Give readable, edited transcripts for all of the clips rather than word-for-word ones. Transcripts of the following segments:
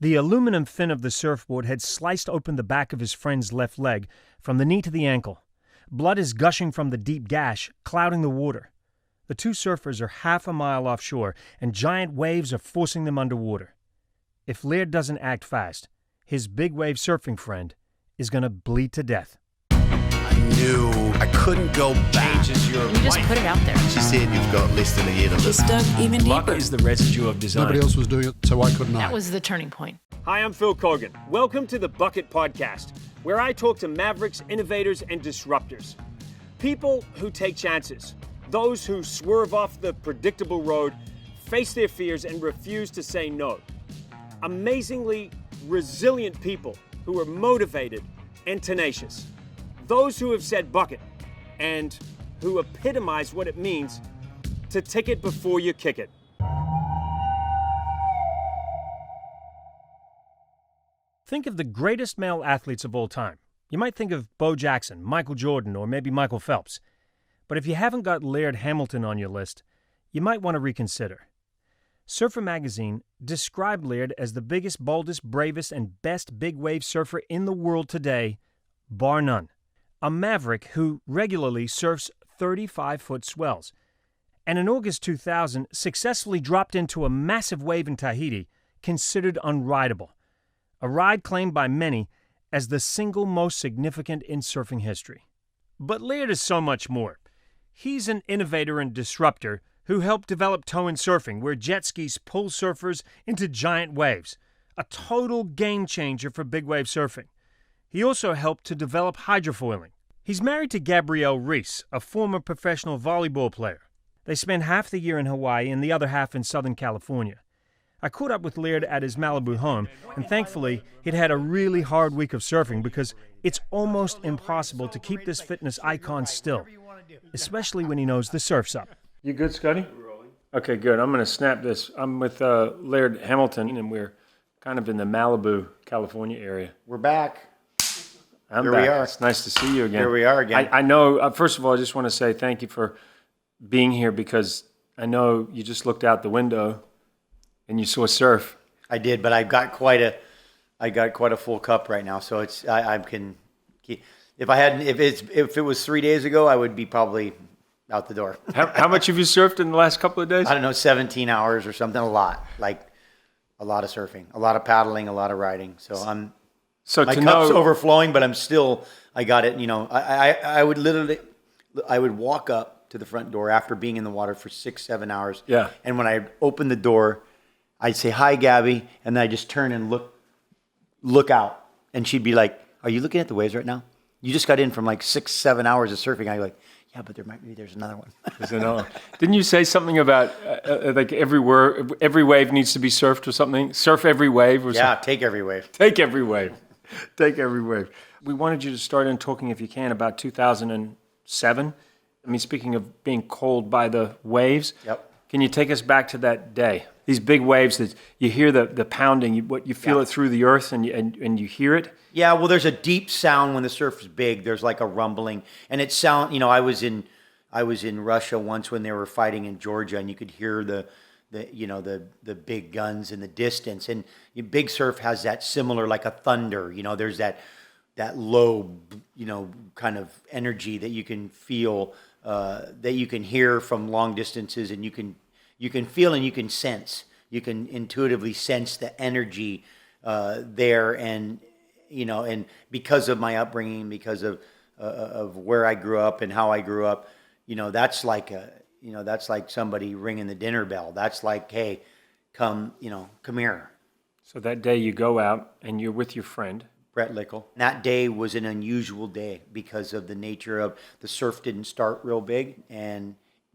The aluminum fin of the surfboard had sliced open the back of his friend's left leg from the knee to the ankle. Blood is gushing from the deep gash, clouding the water. The two surfers are half a mile offshore, and giant waves are forcing them underwater. If Laird doesn't act fast, his big wave surfing friend is going to bleed to death. I knew I couldn't go back. You just put it out there. She said you've got less than a year to live. Just dug even deeper. Luck is the residue of design. Nobody else was doing it, so why couldn't I? That was the turning point. Hi, I'm Phil Keoghan. Welcome to the BUCKiT podcast, where I talk to mavericks, innovators, and disruptors. People who take chances. Those who swerve off the predictable road, face their fears, and refuse to say no. Amazingly resilient people who are motivated and tenacious. Those who have said BUCKiT and who epitomize what it means to tick it before you kick it. Think of the greatest male athletes of all time. You might think of Bo Jackson, Michael Jordan, or maybe Michael Phelps. But if you haven't got Laird Hamilton on your list, you might want to reconsider. Surfer Magazine described Laird as the biggest, boldest, bravest, and best big wave surfer in the world today, bar none. A maverick who regularly surfs 35-foot swells, and in August 2000 successfully dropped into a massive wave in Tahiti considered unrideable, a ride claimed by many as the single most significant in surfing history. But Laird is so much more. He's an innovator and disruptor who helped develop tow-in surfing, where jet skis pull surfers into giant waves, a total game changer for big wave surfing. He also helped to develop hydrofoiling. He's married to Gabrielle Reece, a former professional volleyball player. They spend half the year in Hawaii and the other half in Southern California. I caught up with Laird at his Malibu home, and thankfully, he'd had a really hard week of surfing because it's almost impossible to keep this fitness icon still, especially when he knows the surf's up. You good, Scotty? Okay, good. I'm going to snap this. I'm with Laird Hamilton, and we're kind of in the Malibu, California area. We're back. I'm Here back. we are. It's nice to see you again. Here we are again. I know, first of all, I just want to say thank you for being here, because I know you just looked out the window and you saw surf. I did, but I got quite a full cup right now. So it's I can keep, if it was 3 days ago, I would be probably out the door. How much have you surfed in the last couple of days? I don't know, 17 hours or something. A lot, like a lot of surfing, a lot of paddling, a lot of riding. So my cup's overflowing, but I got it. You know, I would walk up to the front door after being in the water for 6-7 hours. Yeah. And when I opened the door, I'd say, "Hi, Gabby," and then I just turn and look out, and she'd be like, "Are you looking at the waves right now? You just got in from like 6-7 hours of surfing." I'd be like, "Yeah, but there's another one." There's another one. Didn't you say something about like every wave needs to be surfed or something? Surf every wave or something? Yeah, take every wave. Take every wave. Take every wave. We wanted you to start in talking, if you can, about 2007. I mean, speaking of being cold by the waves. Yep. Can you take us back to that day? These big waves that you hear the pounding, you feel it through the earth and you hear it? Yeah, well, there's a deep sound when the surf is big. There's like a rumbling, and it sound. You know, I was in Russia once when they were fighting in Georgia, and you could hear the big guns in the distance. And big surf has that similar, like a thunder. You know, there's that low, kind of energy that you can feel, that you can hear from long distances, and you can feel and you can sense. You can intuitively sense the energy there, and because of my upbringing, because of where I grew up and how I grew up, that's like somebody ringing the dinner bell. That's like, hey, come here. So that day you go out and you're with your friend. Brett Lickle. That day was an unusual day because of the nature of the surf didn't start real big,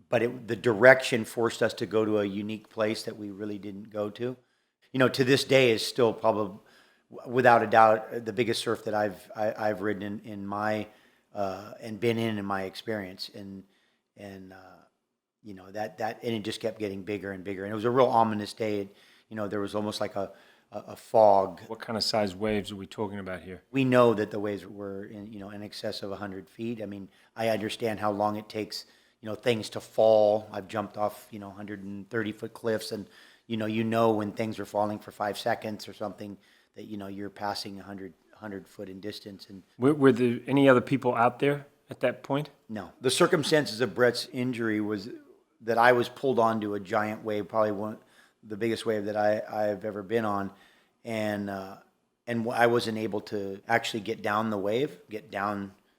but the direction forced us to go to a unique place that we really didn't go to. To this day is still probably, without a doubt, the biggest surf that I've ridden in my and been in my experience, and it just kept getting bigger and bigger, and it was a real ominous day. There was almost like a fog. What kind of size waves are we talking about here? We know that the waves were in excess of 100 feet. I mean, I understand how long it takes things to fall. I've jumped off 130-foot cliffs, and you know when things are falling for 5 seconds or something that, you're passing 100 foot in distance. And Were there any other people out there at that point? no, the circumstances of Brett's injury was that I was pulled onto a giant wave, probably the biggest wave that I've ever been on. And I wasn't able to actually get down the wave,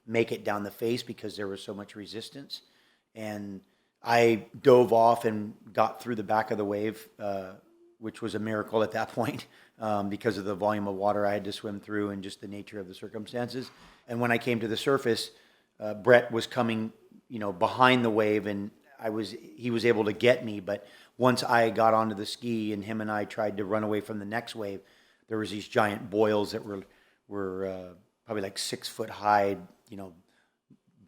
make it down the face because there was so much resistance. And I dove off and got through the back of the wave, which was a miracle at that point because of the volume of water I had to swim through and just the nature of the circumstances. And when I came to the surface, Brett was coming, behind the wave, and he was able to get me. But once I got onto the ski and him and I tried to run away from the next wave, there was these giant boils that were probably like 6 foot high,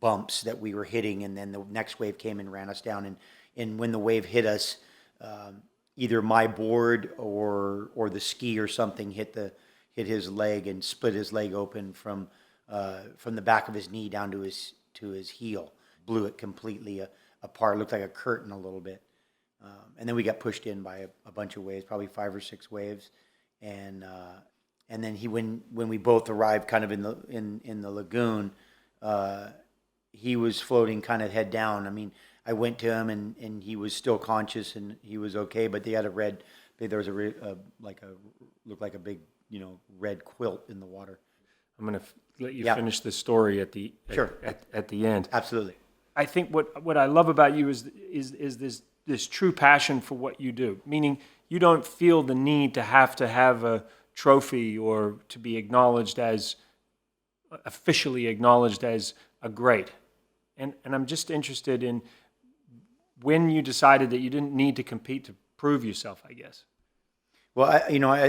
bumps that we were hitting. And then the next wave came and ran us down. And when the wave hit us, either my board or the ski or something hit his leg and split his leg open from the back of his knee down to his heel, blew it completely apart. It looked like a curtain a little bit. And then we got pushed in by a bunch of waves, probably 5 or 6 waves. And then when we both arrived kind of in the lagoon, he was floating kind of head down. I mean, I went to him and he was still conscious and he was okay, but there was looked like a big, red quilt in the water. I'm going to let you finish the story at the end. Absolutely. I think what I love about you is this true passion for what you do, meaning you don't feel the need to have a trophy or to be officially acknowledged as a great. And I'm just interested in when you decided that you didn't need to compete to prove yourself, I guess. Well,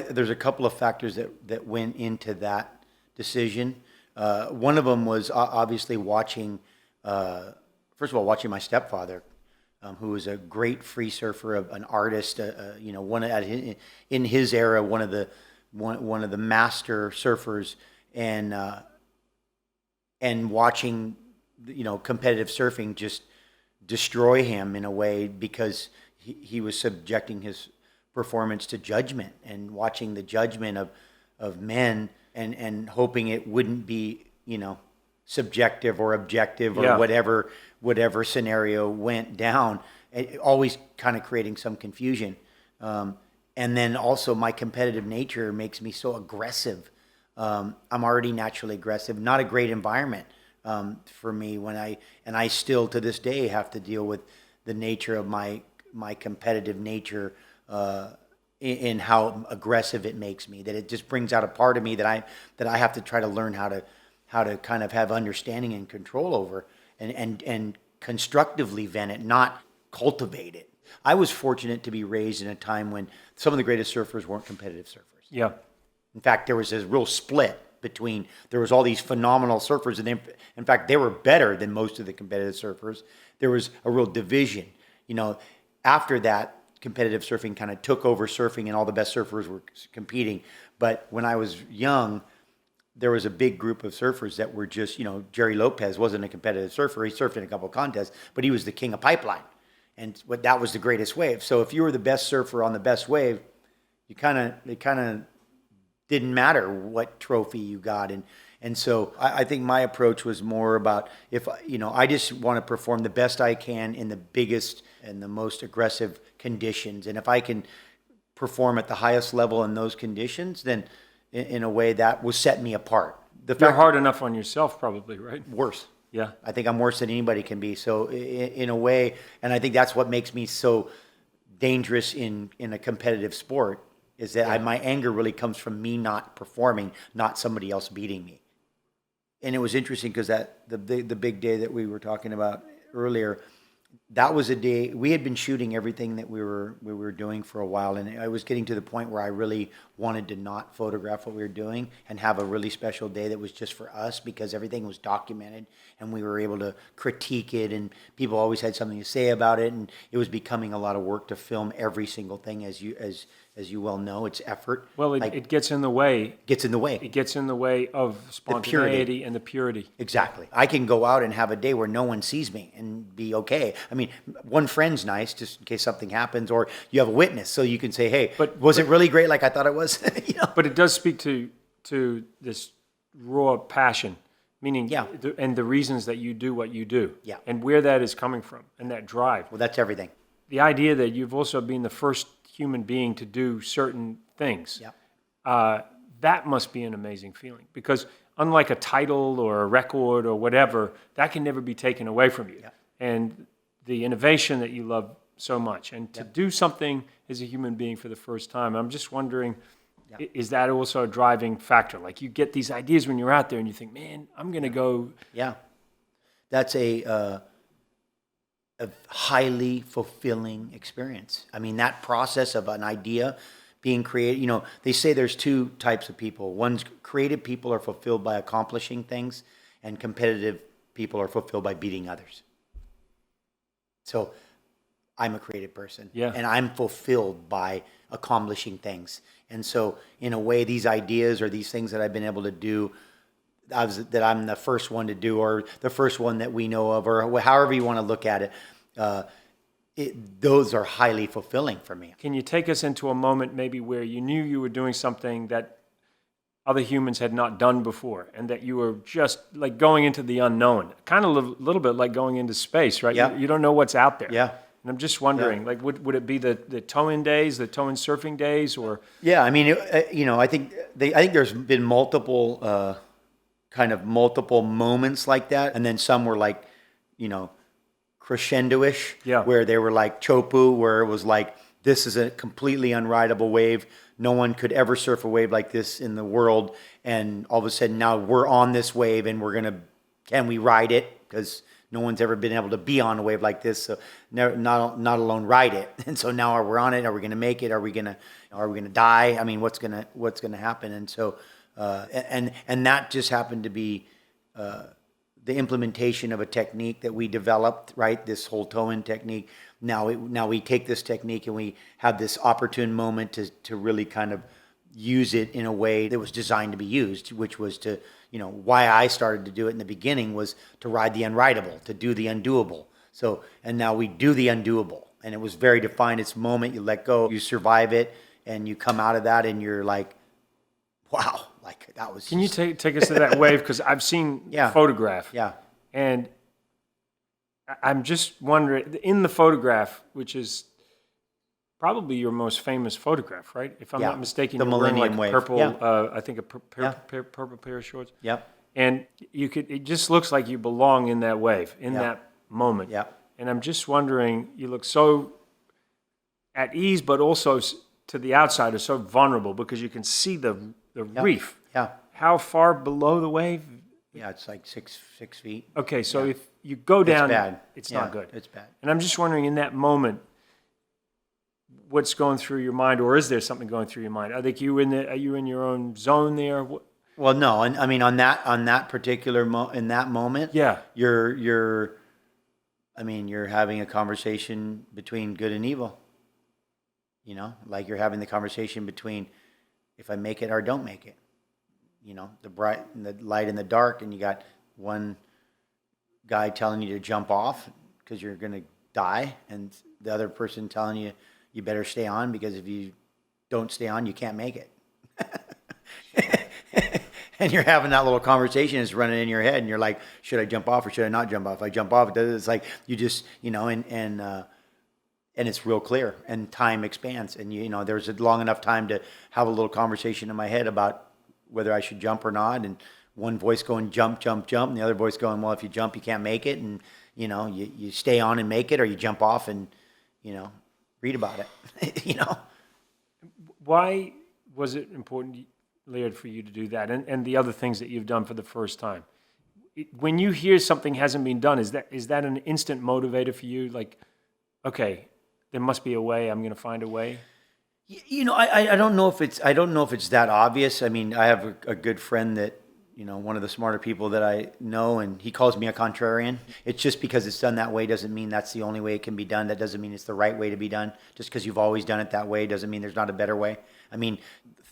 there's a couple of factors that went into that decision. One of them was obviously watching my stepfather, who was a great free surfer, an artist, in his era, one of the master surfers, and watching, competitive surfing just destroy him in a way because he was subjecting his performance to judgment and watching the judgment of men and hoping it wouldn't be, subjective or objective or whatever scenario went down, always kind of creating some confusion. And then also my competitive nature makes me so aggressive. I'm already naturally aggressive, not a great environment for me and I still to this day have to deal with the nature of my competitive nature in how aggressive it makes me, that it just brings out a part of me that I have to try to learn how to kind of have understanding and control over and constructively vent it, not cultivate it. I was fortunate to be raised in a time when some of the greatest surfers weren't competitive surfers. Yeah. In fact, there was this real split between, there was all these phenomenal surfers, and in fact, they were better than most of the competitive surfers. There was a real division. After that, competitive surfing kind of took over surfing, and all the best surfers were competing. But when I was young, there was a big group of surfers that were just, Jerry Lopez wasn't a competitive surfer. He surfed in a couple of contests, but he was the king of pipeline. And that was the greatest wave. So if you were the best surfer on the best wave, it kind of didn't matter what trophy you got. And so I think my approach was more about I just want to perform the best I can in the biggest and the most aggressive conditions. And if I can perform at the highest level in those conditions, then in a way that will set me apart. You're hard enough on yourself probably, right? Worse. Yeah. I think I'm worse than anybody can be. So in a way, and I think that's what makes me so dangerous in a competitive sport, is that my anger really comes from me not performing, not somebody else beating me. And it was interesting because the big day that we were talking about earlier, that was a day we had been shooting everything that we were doing for a while, and I was getting to the point where I really wanted to not photograph what we were doing and have a really special day that was just for us, because everything was documented and we were able to critique it, and people always had something to say about it, and it was becoming a lot of work to film every single thing as as you well know, it's effort. Well, it gets in the way. Gets in the way. It gets in the way of spontaneity and the purity. Exactly. I can go out and have a day where no one sees me and be okay. I mean, one friend's nice just in case something happens, or you have a witness so you can say, hey, was it really great like I thought it was? But it does speak to this raw passion, meaning and the reasons that you do what you do, and where that is coming from, and that drive. Well, that's everything. The idea that you've also been the first human being to do certain things, that must be an amazing feeling, because unlike a title or a record or whatever, that can never be taken away from you. And the innovation that you love so much, and to do something as a human being for the first time, I'm just wondering, is that also a driving factor? Like, you get these ideas when you're out there and you think, man, I'm going to go. Yeah. That's a highly fulfilling experience. I mean, that process of an idea being created, they say there's two types of people. One's creative people are fulfilled by accomplishing things, and competitive people are fulfilled by beating others. So I'm a creative person, and I'm fulfilled by accomplishing things. And so in a way, these ideas or these things that I've been able to do, that I'm the first one to do, or the first one that we know of, or however you want to look at it, those are highly fulfilling for me. Can you take us into a moment maybe where you knew you were doing something that other humans had not done before, and that you were just like going into the unknown, kind of a little bit like going into space, right? You don't know what's out there. And I'm just wondering, like, would it be the tow-in days, the tow-in surfing days, or? Yeah, I mean, I think there's been multiple moments like that, and then some were like, crescendo-ish, where they were like Teahupoo, where it was like, this is a completely unrideable wave. No one could ever surf a wave like this in the world, and all of a sudden now we're on this wave, and can we ride it? Because no one's ever been able to be on a wave like this, so not alone ride it. And so now we're on it. Are we going to make it? Are we going to die? I mean, what's going to happen? And so, and that just happened to be the implementation of a technique that we developed, right? This whole tow-in technique. Now we take this technique and we have this opportune moment to really kind of use it in a way that was designed to be used, which was to, why I started to do it in the beginning was to ride the unrideable, to do the undoable. So, and now we do the undoable, and it was very defined. It's a moment you let go, you survive it, and you come out of that and you're like, wow, like that was. Can you take us to that wave? Because I've seen the photograph. And I'm just wondering, in the photograph, which is probably your most famous photograph, right? If I'm not mistaken, the Millennium Wave. Purple, I think purple pair of shorts. And it just looks like you belong in that wave, in that moment. And I'm just wondering, you look so at ease, but also to the outsider, so vulnerable, because you can see the reef. How far below the wave? It's like six feet. Okay, so if you go down, it's bad. It's not good. It's bad. And I'm just wondering, in that moment, what's going through your mind, or is there something going through your mind? Are you in your own zone there? Well, no. I mean, on that particular in that moment, you're having a conversation between good and evil. Like you're having the conversation between if I make it or don't make it. The bright and the light and the dark, and you got one guy telling you to jump off because you're going to die, and the other person telling you better stay on because if you don't stay on, you can't make it. And you're having that little conversation, it's running in your head, and you're like, should I jump off or should I not jump off? If I jump off, it's like you just, and it's real clear, and time expands, and there's a long enough time to have a little conversation in my head about whether I should jump or not, and one voice going jump, jump, jump, and the other voice going, well, if you jump, you can't make it, and you stay on and make it, or you jump off and read about it. Why was it important, Laird, for you to do that, and the other things that you've done for the first time? When you hear something hasn't been done, is that an instant motivator for you? Like, okay, there must be a way. I'm going to find a way. I don't know if it's that obvious. I mean, I have a good friend that one of the smarter people that I know, and he calls me a contrarian. It's just because it's done that way doesn't mean that's the only way it can be done. That doesn't mean it's the right way to be done. Just because you've always done it that way doesn't mean there's not a better way. I mean,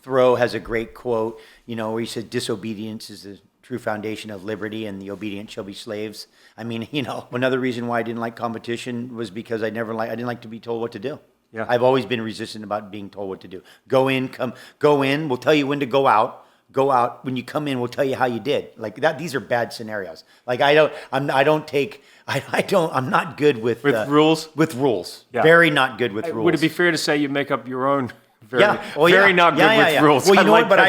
Thoreau has a great quote, where he said, disobedience is the true foundation of liberty, and the obedient shall be slaves. I mean, another reason why I didn't like competition was because I didn't like to be told what to do. Yeah. I've always been resistant about being told what to do. Go in, we'll tell you when to go out. Go out. When you come in, we'll tell you how you did. Like that. These are bad scenarios. Like I'm not good with rules. With rules. Yeah. Very not good with rules. Would it be fair to say you make up your own? Very not good with rules. Well, you know what? But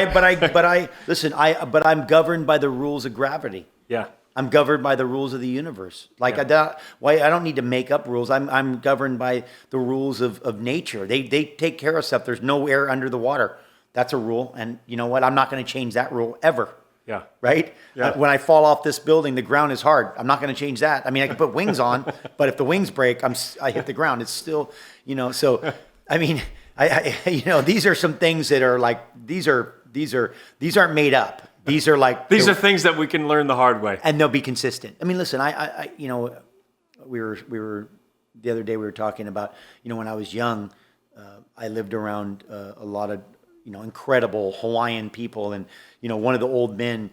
I'm governed by the rules of gravity. Yeah. I'm governed by the rules of the universe. I don't need to make up rules. I'm governed by the rules of nature. They take care of stuff. There's no air under the water. That's a rule. And you know what? I'm not going to change that rule ever. Yeah. Right? Yeah. When I fall off this building, the ground is hard. I'm not going to change that. I mean, I can put wings on, but if the wings break, I hit the ground. It's still, so I mean, these are some things that are like, these aren't made up. These are like, these are things that we can learn the hard way, and they'll be consistent. I mean, listen, we were the other day we were talking about, when I was young, I lived around a lot of, incredible Hawaiian people. And, one of the old men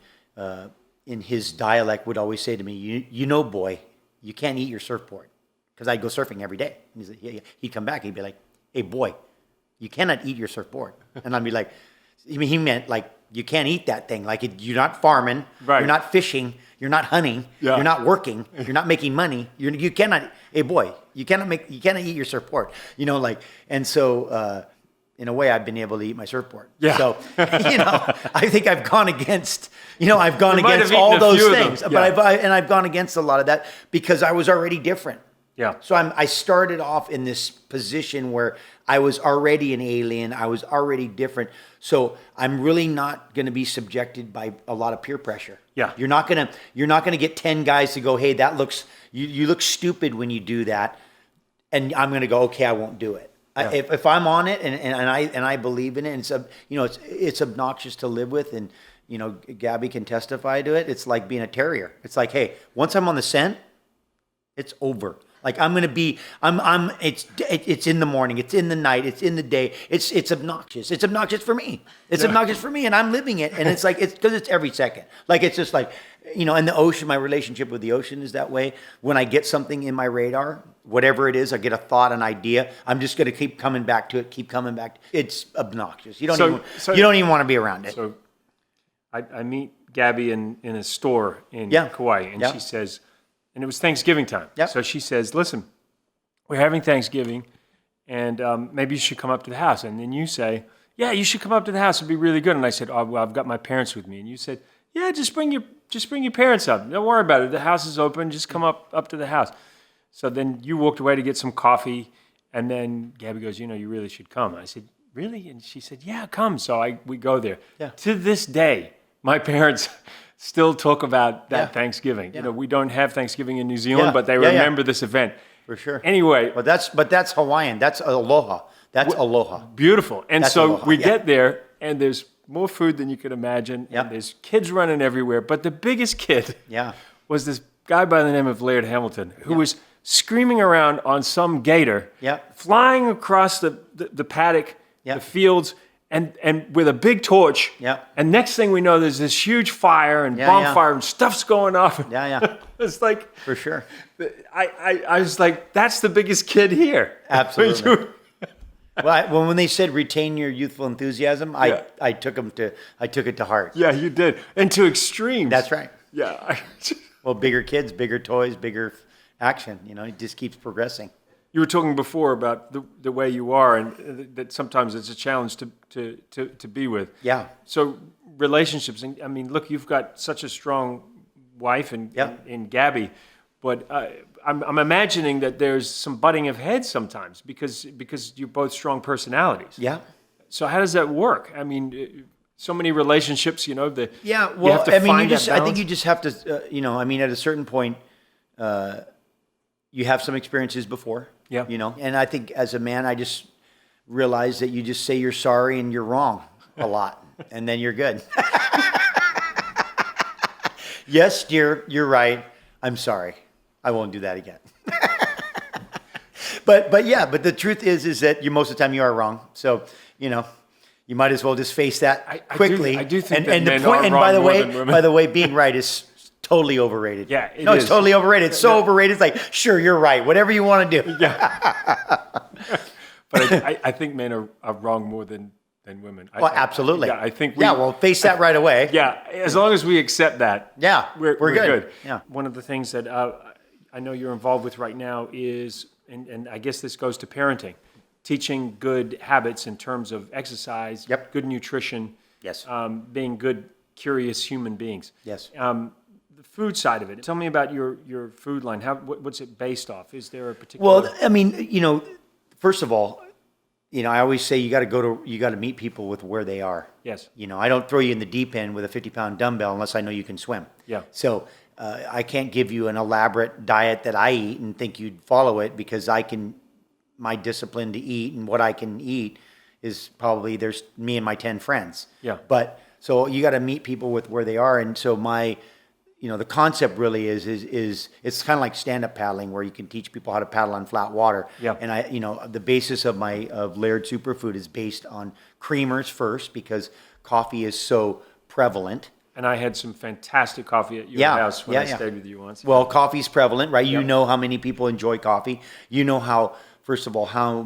in his dialect would always say to me, boy, you can't eat your surfboard. Because I'd go surfing every day. And he'd come back, he'd be like, hey, boy, you cannot eat your surfboard. And I'd be like, he meant like, you can't eat that thing. Like you're not farming, right. You're not fishing, you're not hunting, You're not working, you're not making money. You cannot, hey boy, you cannot eat your surfboard. And so in a way, I've been able to eat my surfboard. Yeah. So I think I've gone against, against all those things. Yeah. But I've gone against a lot of that because I was already different. Yeah. So I started off in this position where I was already an alien. I was already different. So I'm really not going to be subjected by a lot of peer pressure. Yeah. You're not going to get 10 guys to go, hey, that looks, you look stupid when you do that. And I'm going to go, okay, I won't do it. Yeah. If I'm on it and I believe in it, and it's obnoxious to live with, and Gabby can testify to it. It's like being a terrier. It's like, hey, once I'm on the scent, it's over. Like it's in the morning, it's in the night, it's in the day. It's obnoxious. It's obnoxious for me. It's obnoxious for me, and I'm living it. And it's like, it's because it's every second. Like, it's just like, and the ocean, my relationship with the ocean is that way. When I get something in my radar, whatever it is, I get a thought, an idea, I'm just going to keep coming back to it, keep coming back. It's obnoxious. You don't even want to be around it. So I meet Gabby in a store in Kauai, and she says, and it was Thanksgiving time. Yep. So she says, listen, we're having Thanksgiving, and maybe you should come up to the house. And then you say, yeah, you should come up to the house. It'd be really good. And I said, oh, well, I've got my parents with me. And you said, yeah, just bring your parents up. Don't worry about it. The house is open. Just come up to the house. So then you walked away to get some coffee, and then Gabby goes, you really should come. I said, really? And she said, yeah, come. So we go there. Yeah. To this day, my parents still talk about that Thanksgiving. Yeah. We don't have Thanksgiving in New Zealand, but they remember this event. For sure. Anyway. But that's Hawaiian. That's aloha. That's aloha. Beautiful. And that's so aloha. we get there, and there's more food than you could imagine. Yep. And there's kids running everywhere. But the biggest kid was this guy by the name of Laird Hamilton, who was screaming around on some gator, flying across the paddock, the fields, and with a big torch. Yeah. And next thing we know, there's this huge fire and bonfire and stuff's going off. Yeah. It's like, for sure. I was like, that's the biggest kid here. Absolutely. Well, when they said retain your youthful enthusiasm, I took it to heart. Yeah, you did. And to extremes. That's right. Yeah. Well, bigger kids, bigger toys, bigger action. It just keeps progressing. You were talking before about the way you are, and that sometimes it's a challenge to be with. Yeah. So relationships, and I mean, look, you've got such a strong wife in Gabby, but I'm imagining that there's some butting of heads sometimes because you're both strong personalities. Yeah. So how does that work? I mean, so many relationships, Well, you have to find that balance. I think you just have to, at a certain point, you have some experiences before. Yeah. And I think as a man, I just realized that you just say you're sorry and you're wrong a lot, and then you're good. Yes, dear, you're right. I'm sorry. I won't do that again. But the truth is that most of the time you are wrong. So, you might as well just face that quickly. I do think and that men are and wrong by the more way, than women. by the way, being right is totally overrated. Yeah, it It's is. totally overrated. It's so overrated. It's like, sure, you're right. Whatever you want to do. But I think men are wrong more than women. Well, absolutely. I think well, face that right away. Yeah, as long as we accept that. Yeah, we're good. Yeah. One of the things that I know you're involved with right now is, and I guess this goes to parenting, teaching good habits in terms of exercise, Yep. good nutrition, Yes. being good, curious human beings. Yes. The food side of it. Tell me about your food line. What's it based off? Is there a particular? Well, I mean, first of all, I always say you got to meet people with where they are. Yes. I don't throw you in the deep end with a 50-pound dumbbell unless I know you can swim. Yeah. So I can't give you an elaborate diet that I eat and think you'd follow it, because my discipline to eat and what I can eat is probably there's me and my 10 friends. Yeah. But so you got to meet people with where they are. And so the concept really is it's kind of like stand-up paddling, where you can teach people how to paddle on flat water. Yeah. And the basis of Laird Superfood is based on creamers first, because coffee is so prevalent. And I had some fantastic coffee at your house when I stayed with you once. Well, coffee's prevalent, right? You Yep. know how many people enjoy coffee. You know how, first of all, how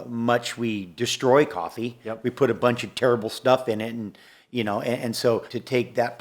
much we destroy coffee. Yep. We put a bunch of terrible stuff in it, and so to take that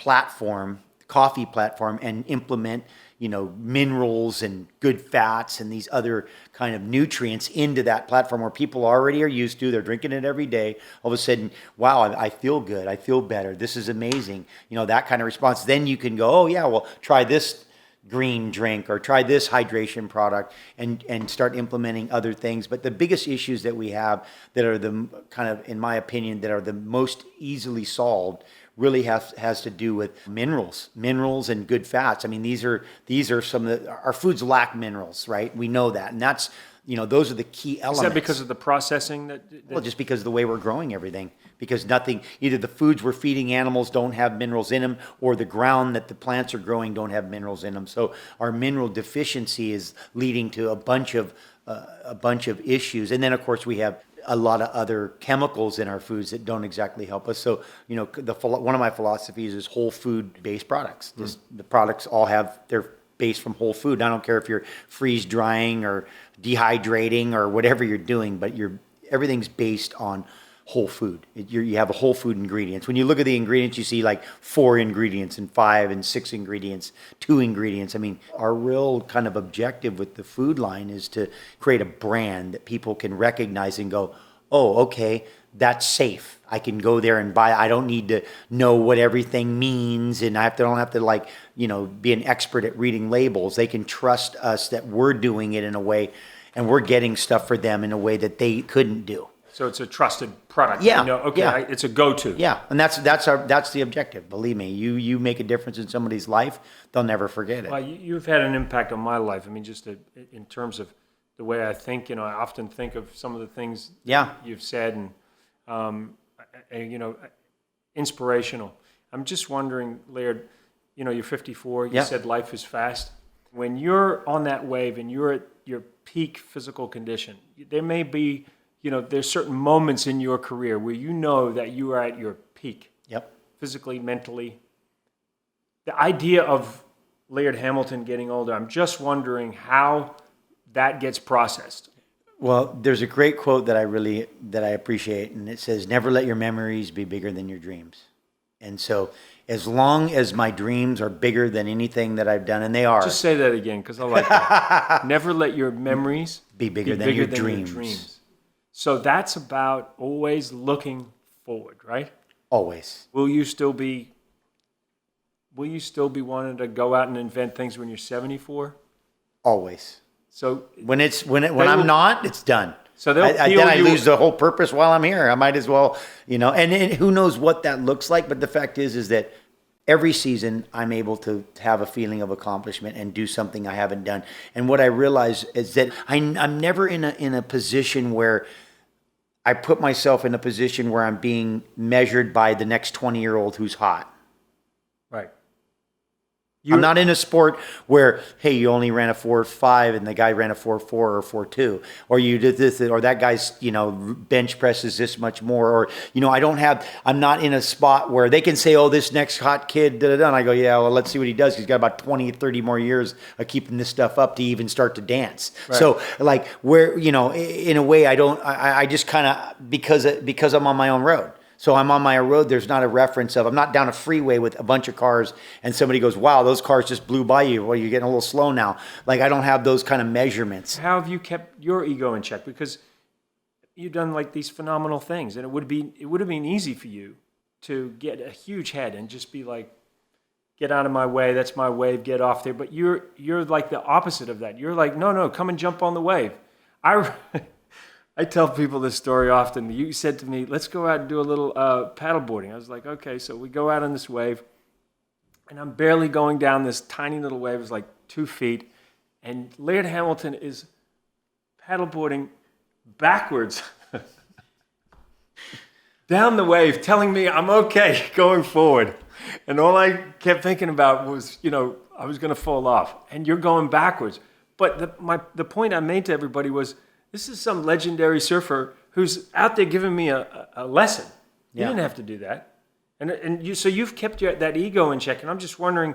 coffee platform, and implement, minerals and good fats and these other kind of nutrients into that platform where people already are used to, they're drinking it every day. All of a sudden, wow, I feel good. I feel better. This is amazing. That kind of response. Then you can go, oh yeah, well, try this green drink or try this hydration product, and start implementing other things. But the biggest issues that we have that are the kind of, in my opinion, that are the most easily solved really has to do with minerals and good fats. I mean, these are some of our foods lack minerals, right? We know that. And that's, those are the key elements. Is that because of the processing Well, just because of the way we're growing everything, because either the foods we're feeding animals don't have minerals in them, or the ground that the plants are growing don't have minerals in them. So our mineral deficiency is leading to a bunch of issues. And then of course we have a lot of other chemicals in our foods that don't exactly help us. So, one of my philosophies is whole food based products. The products all they're based from whole food. I don't care if you're freeze drying or dehydrating or whatever you're doing, but everything's based on whole food. You have a whole food ingredients. When you look at the ingredients, you see like 4 ingredients and 5 and 6 ingredients, 2 ingredients. I mean, our real kind of objective with the food line is to create a brand that people can recognize and go, oh, okay, that's safe. I can go there and buy. I don't need to know what everything means, and don't have to be an expert at reading labels. They can trust us that we're doing it in a way, and we're getting stuff for them in a way that they couldn't do. So it's a trusted product. Yeah. It's a go-to. Yeah, and that's the objective. Believe me, you make a difference in somebody's life, they'll never forget it. Well, you've had an impact on my life. I mean, just in terms of the way I think. I often think of some of the things you've said, and inspirational. I'm just wondering, Laird, you're 54. You said life is fast. When you're on that wave and you're at your peak physical condition, there may be. There's certain moments in your career where that you are at your peak. Yep. Physically, mentally. The idea of Laird Hamilton getting older, I'm just wondering how that gets processed. Well, there's a great quote that I appreciate, and it says, "Never let your memories be bigger than your dreams." And so, as long as my dreams are bigger than anything that I've done, and they are. Just say that again, because I like that. Never let your memories be bigger than your dreams. So that's about always looking forward, right? Always. Will you still be wanting to go out and invent things when you're 74? Always. So when I'm not, it's done. So then I lose the whole purpose while I'm here. I might as well, and who knows what that looks like. But the fact is that every season I'm able to have a feeling of accomplishment and do something I haven't done. And what I realize is that I'm never in a position where I put myself in a position where I'm being measured by the next 20-year-old who's hot. Right. I'm not in a sport where, hey, you only ran a 4.5 and the guy ran a 4.4 or 4.2, or you did this, or that guy's, bench presses this much more, or, I'm not in a spot where they can say, oh, this next hot kid, and I go, yeah, well, let's see what he does. He's got about 20, 30 more years of keeping this stuff up to even start to dance. Right. So like where, in a way I just kind of, because I'm on my own road. So I'm on my road, there's not a reference of, I'm not down a freeway with a bunch of cars and somebody goes, wow, those cars just blew by you. Well, you're getting a little slow now. Like, I don't have those kind of measurements. How have you kept your ego in check? Because you've done like these phenomenal things, and it would have been easy for you to get a huge head and just be like, get out of my way, that's my wave, get off there. But you're like the opposite of that. You're like, no, come and jump on the wave. I tell people this story often. You said to me, let's go out and do a little paddleboarding. I was like, okay. So we go out on this wave, and I'm barely going down this tiny little wave. It's like 2 feet. And Laird Hamilton is paddleboarding backwards down the wave, telling me I'm okay going forward. And all I kept thinking about was, I was going to fall off. And you're going backwards. But the point I made to everybody was, this is some legendary surfer who's out there giving me a lesson. You didn't have to do that. So you've kept that ego in check. And I'm just wondering,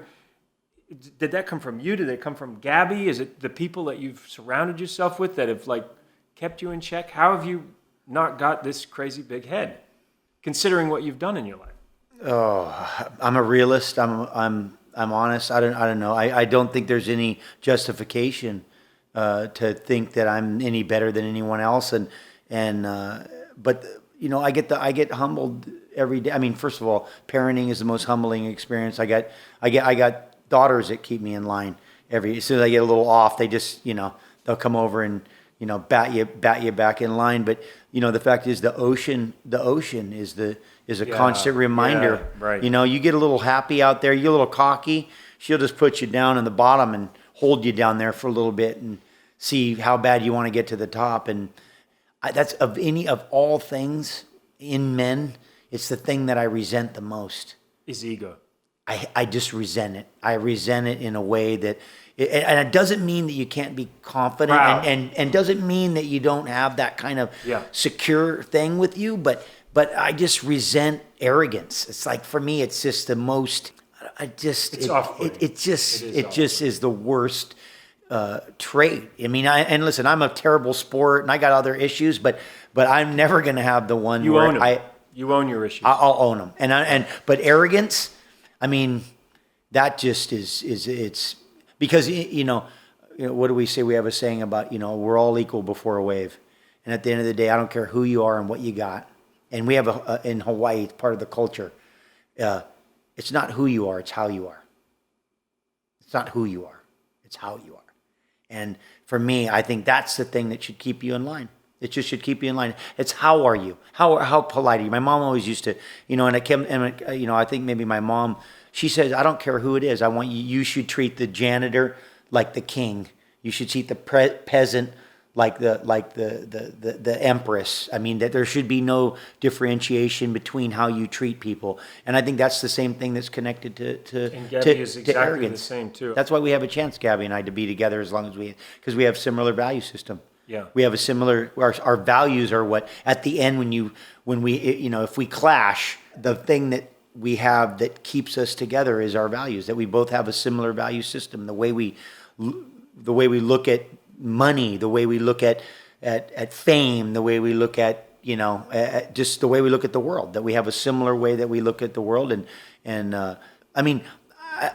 did that come from you? Did it come from Gabby? Is it the people that you've surrounded yourself with that have like kept you in check? How have you not got this crazy big head, considering what you've done in your life? Oh, I'm a realist. I'm honest. I don't know. I don't think there's any justification to think that I'm any better than anyone else, but I get humbled every day. I mean, first of all, parenting is the most humbling experience. I got daughters that keep me in line as soon as I get a little off, they just they'll come over and bat you back in line. But the fact is, the ocean is a constant reminder. Yeah, right. You get a little happy out there, you get a little cocky, she'll just put you down in the bottom and hold you down there for a little bit and see how bad you want to get to the top. And that's of all things in men, it's the thing that I resent the most. Is ego. I just resent it. I resent it in a way that, and it doesn't mean that you can't be confident, and doesn't mean that you don't have that kind of secure thing with you. But I just resent arrogance. It's like, for me, it's just the most. It just is the worst trait. I mean, and listen, I'm a terrible sport, and I got other issues, but I'm never going to have the one you where own them. You own your issues. I'll own them, but arrogance. I mean, that just is it's because what do we say? We have a saying about we're all equal before a wave, and at the end of the day, I don't care who you are and what you got. And we have in Hawaii, part of the culture. It's not who you are, it's how you are. It's not who you are, it's how you are. And for me, I think that's the thing that should keep you in line. It just should keep you in line. It's how are you? How polite are you? My mom always used to, I think maybe my mom, she says, I don't care who it is. I want you should treat the janitor like the king. You should treat the peasant like the empress. I mean, that there should be no differentiation between how you treat people. And I think that's the same thing that's connected to and Gabby is exactly arrogance. The same too. That's why we have a chance, Gabby and I, to be together as long as because we have similar value system. Yeah. We have a similar, our values are what, at the end, when we if we clash, the thing that we have that keeps us together is our values, that we both have a similar value system. The way we look at money, the way we look at fame, the way we look at, just the way we look at the world, that we have a similar way that we look at the world. And I mean,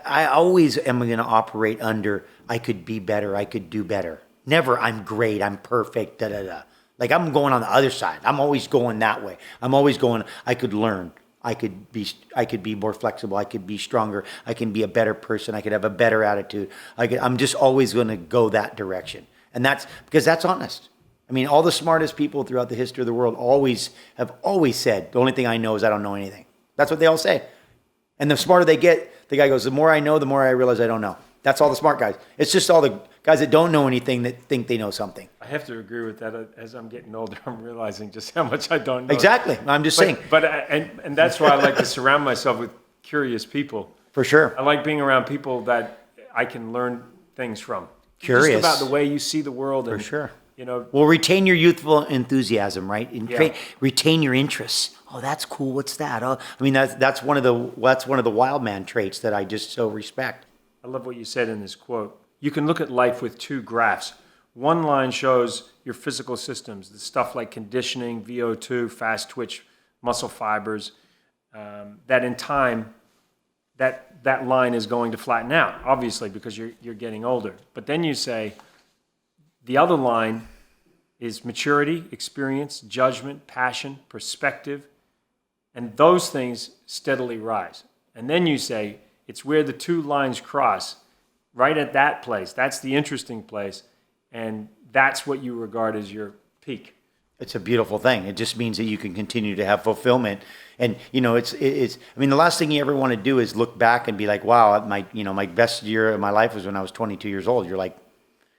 I always am going to operate under, I could be better, I could do better. Never, I'm great, I'm perfect, da-da-da. Like, I'm going on the other side. I'm always going that way. I'm always going, I could learn. I could be more flexible. I could be stronger. I can be a better person. I could have a better attitude. I'm just always going to go that direction. And that's because that's honest. I mean, all the smartest people throughout the history of the world have always said, the only thing I know is I don't know anything. That's what they all say. And the smarter they get, the guy goes, the more I know, the more I realize I don't know. That's all the smart guys. It's just all the guys that don't know anything that think they know something. I have to agree with that. As I'm getting older, I'm realizing just how much I don't know. Exactly. I'm just saying. And that's why I like to surround myself with curious people. For sure. I like being around people that I can learn things from. Curious. Just about the way you see the world. And, For sure. Well, retain your youthful enthusiasm, right? And Yeah. retain your interests. Oh, that's cool. What's that? Oh, I mean, that's one of the wild man traits that I just so respect. I love what you said in this quote. You can look at life with two graphs. One line shows your physical systems, the stuff like conditioning, VO2, fast twitch, muscle fibers, that in time, that line is going to flatten out, obviously, because you're getting older. But then you say, the other line is maturity, experience, judgment, passion, perspective, and those things steadily rise. And then you say, it's where the two lines cross, right at that place. That's the interesting place, and that's what you regard as your peak. It's a beautiful thing. It just means that you can continue to have fulfillment. And, it's, I mean, the last thing you ever want to do is look back and be like, wow, my best year of my life was when I was 22 years old. You're like,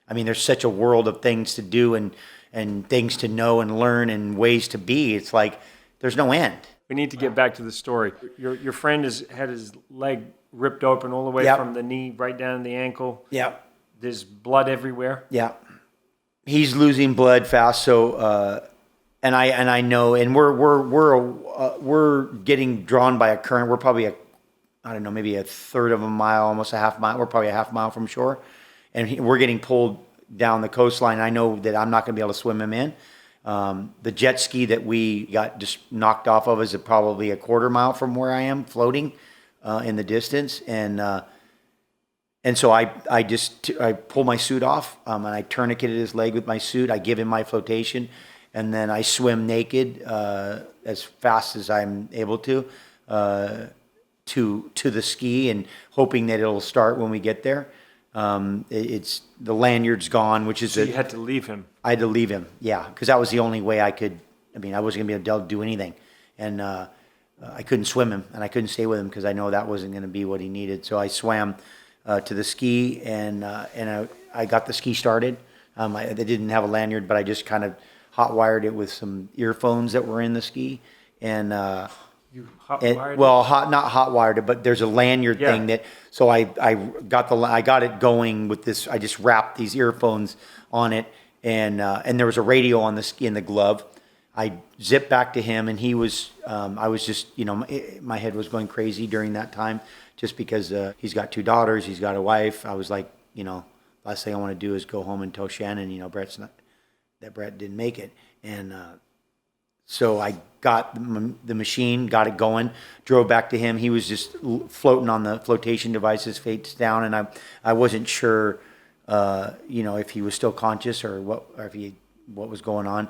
I mean, there's such a world of things to do and things to know and learn and ways to be. It's like, there's no end. We need to get back to the story. Your friend had his leg ripped open all the way Yep. from the knee right down to the ankle. Yeah. There's blood everywhere. Yeah. He's losing blood fast. So, and I know, and we're getting drawn by a current. We're probably maybe a third of a mile, almost a half mile. We're probably a half mile from shore, and we're getting pulled down the coastline. I know that I'm not going to be able to swim him in. The jet ski that we got just knocked off of is probably a quarter mile from where I am, floating in the distance, and so I pull my suit off, and I tourniqueted his leg with my suit. I give him my flotation, and then I swim naked as fast as I'm able to the ski, and hoping that it'll start when we get there. It's the lanyard's gone, which is So you had to leave him. I had to leave him, yeah, because that was the only way I could. I mean, I wasn't gonna be able to do anything, and I couldn't swim him, and I couldn't stay with him because I know that wasn't gonna be what he needed. So I swam to the ski, and I got the ski started. They didn't have a lanyard, but I just kind of hot wired it with some earphones that were in the ski, and You hot-wired it? not hot wired it, but there's a lanyard Yeah. thing that. So I got it going with this. I just wrapped these earphones on it, and there was a radio on the ski in the glove. I zipped back to him, and he was. I was just, my head was going crazy during that time, just because he's got 2 daughters, he's got a wife. I was like, last thing I want to do is go home and tell Shannon, Brett didn't make it, and. So I got the machine, got it going, drove back to him. He was just floating on the flotation devices, face down, and I wasn't sure, if he was still conscious or what was going on.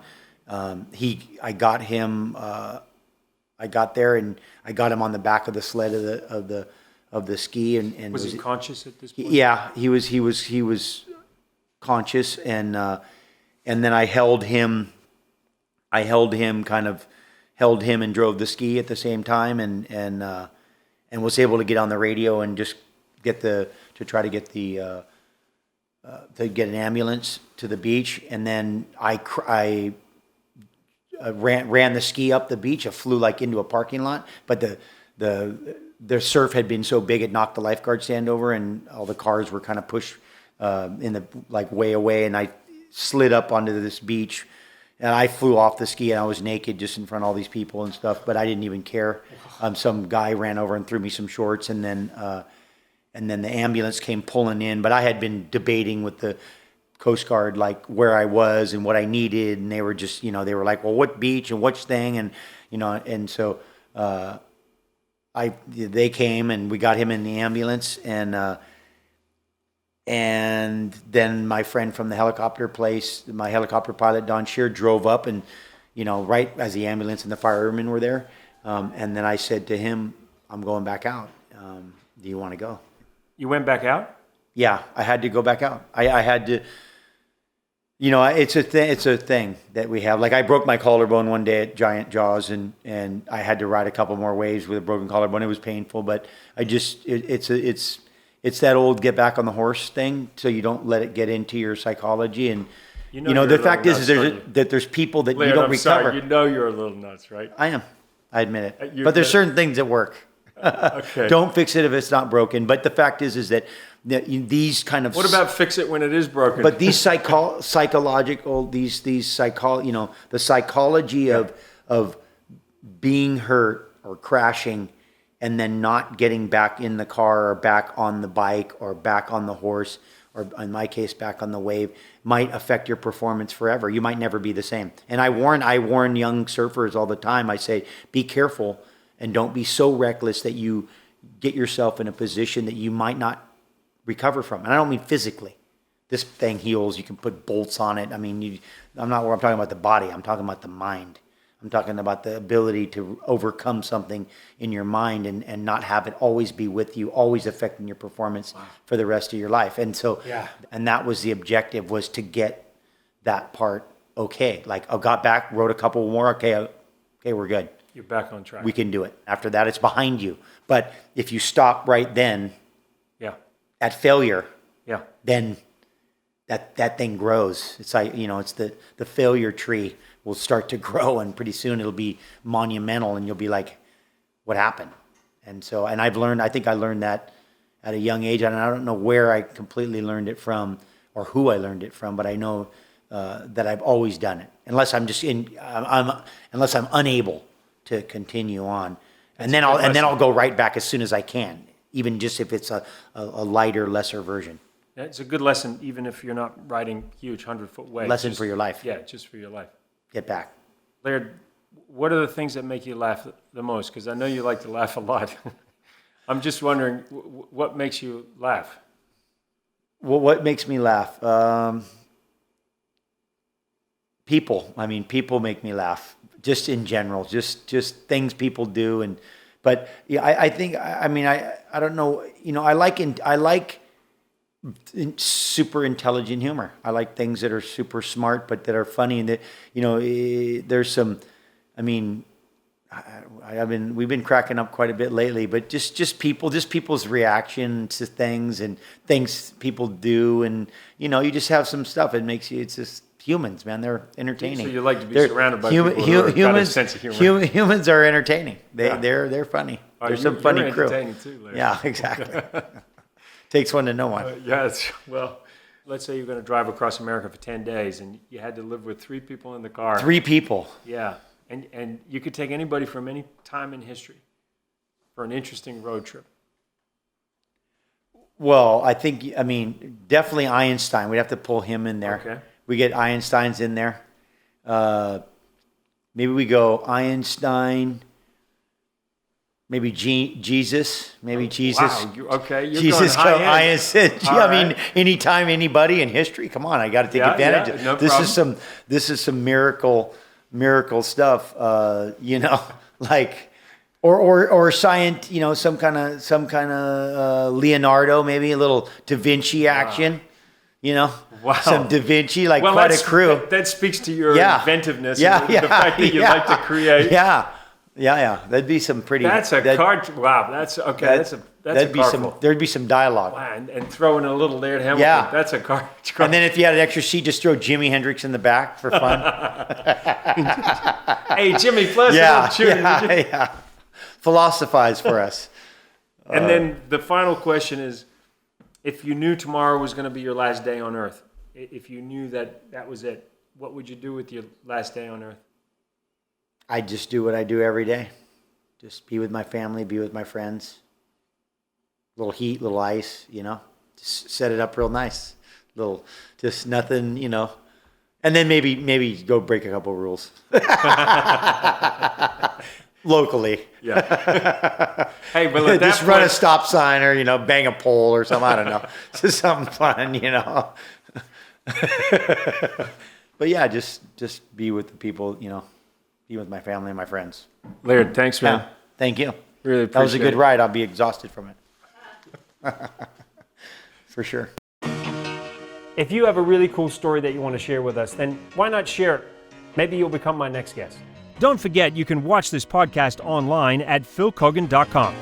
I got him. I got there and I got him on the back of the sled of the ski, and Was he conscious at this point? Yeah, he was conscious, and then I held him. And drove the ski at the same time, and was able to get on the radio and just get an ambulance to the beach. And then I ran the ski up the beach. I flew like into a parking lot, but the surf had been so big it knocked the lifeguard stand over, and all the cars were kind of pushed way away, and I slid up onto this beach. And I flew off the ski, and I was naked just in front of all these people and stuff, but I didn't even care. Some guy ran over and threw me some shorts, and then the ambulance came pulling in. But I had been debating with the Coast Guard, like where I was and what I needed, and they were just, they were like, well, what beach and which thing, and so they came and we got him in the ambulance, and then my friend from the helicopter place, my helicopter pilot, Don Shear, drove up, and, right as the ambulance and the firemen were there. And then I said to him, I'm going back out. Do you want to go? You went back out? Yeah, I had to go back out. I had to, it's a thing that we have. Like, I broke my collarbone one day at Giant Jaws, and I had to ride a couple more waves with a broken collarbone. It was painful, but I just, it's that old get back on the horse thing, so you don't let it get into your psychology. And the fact is that there's people that Laird, you don't I'm recover. sorry, you're a little nuts, right? I am. I admit it. You're But there's the- certain things that work. Okay. Don't fix it if it's not broken. But the fact is that these kind of... What about fix it when it is broken? But these psychological, the psychology of being hurt or crashing and then not getting back in the car or back on the bike or back on the horse, or in my case, back on the wave, might affect your performance forever. You might never be the same. And I warn young surfers all the time. I say, be careful and don't be so reckless that you get yourself in a position that you might not recover from. And I don't mean physically. This thing heals. You can put bolts on it. I mean, I'm talking about the body. I'm talking about the mind. I'm talking about the ability to overcome something in your mind and not have it always be with you, always affecting your performance for the rest of your life. And so, and that was the objective, was to get that part okay. Like, I got back, wrote a couple more. Okay, we're good. You're back on track. We can do it. After that, it's behind you. But if you stop right then at failure, then that thing grows. It's like, it's the failure tree will start to grow, and pretty soon it'll be monumental, and you'll be like, what happened? And so, and I think I learned that at a young age, and I don't know where I completely learned it from or who I learned it from, but I know that I've always done it, unless unless I'm unable to continue on. And then I'll go right back as soon as I can, even just if it's a lighter, lesser version. It's a good lesson, even if you're not riding huge 100-foot waves. Lesson for your life. Yeah, just for your life. Get back. Laird, what are the things that make you laugh the most? Because I know you like to laugh a lot. I'm just wondering, what makes you laugh? Well, what makes me laugh? People. I mean, people make me laugh. Just in general, just things people do, but yeah, I think, I don't know, I like super intelligent humor. I like things that are super smart, but that are funny, and that, there's some, we've been cracking up quite a bit lately, but just people's reaction to things and things people do, and you just have some stuff. It makes you, it's just humans, man. They're entertaining. So you like to be surrounded by people who have got a sense of humor. Humans are entertaining. They're funny. There's some funny crew. Entertaining too, Laird. Yeah, exactly. Takes one to know one. Well, let's say you're going to drive across America for 10 days and you had to live with 3 people in the car. 3 people. Yeah. And you could take anybody from any time in history for an interesting road trip. Well, definitely Einstein. We'd have to pull him in there. Okay. We get Einstein's in there. Maybe we go Einstein. Maybe Jesus. Maybe Jesus. Wow. You're Jesus. Going high end. Anytime, anybody in history. Come on, I got to take advantage of it. No this problem. This is some miracle stuff. Like, or science. Some kind of Leonardo, maybe a little Da Vinci action. Wow. Some Da Vinci, quite a crew. That speaks to your inventiveness. And the fact that you like to create. Yeah. That'd be some pretty. That's a card. Wow. That's okay. That'd be some. There'd be some dialogue. Wow. And throw in a little Laird Hamilton. Yeah. That's a card. And then if you had an extra seat, just throw Jimi Hendrix in the back for fun. Hey, Jimmy, plus yeah. Philosophize for us. And then the final question is, if you knew tomorrow was going to be your last day on Earth, if you knew that was it, what would you do with your last day on Earth? I just do what I do every day. Just be with my family, be with my friends. Little heat, little ice, Just set it up real nice. Just nothing, And then maybe go break a couple rules. Locally. Yeah. Hey, but at just that run point, a stop sign or, bang a pole or something. I don't know. Just something fun, But yeah, just be with the people, be with my family and my friends. Laird, thanks, man. Yeah, thank you. Really appreciate it. That was a good ride. I'll be exhausted from it. For sure. If you have a really cool story that you want to share with us, then why not share it? Maybe you'll become my next guest. Don't forget, you can watch this podcast online at philkeoghan.com.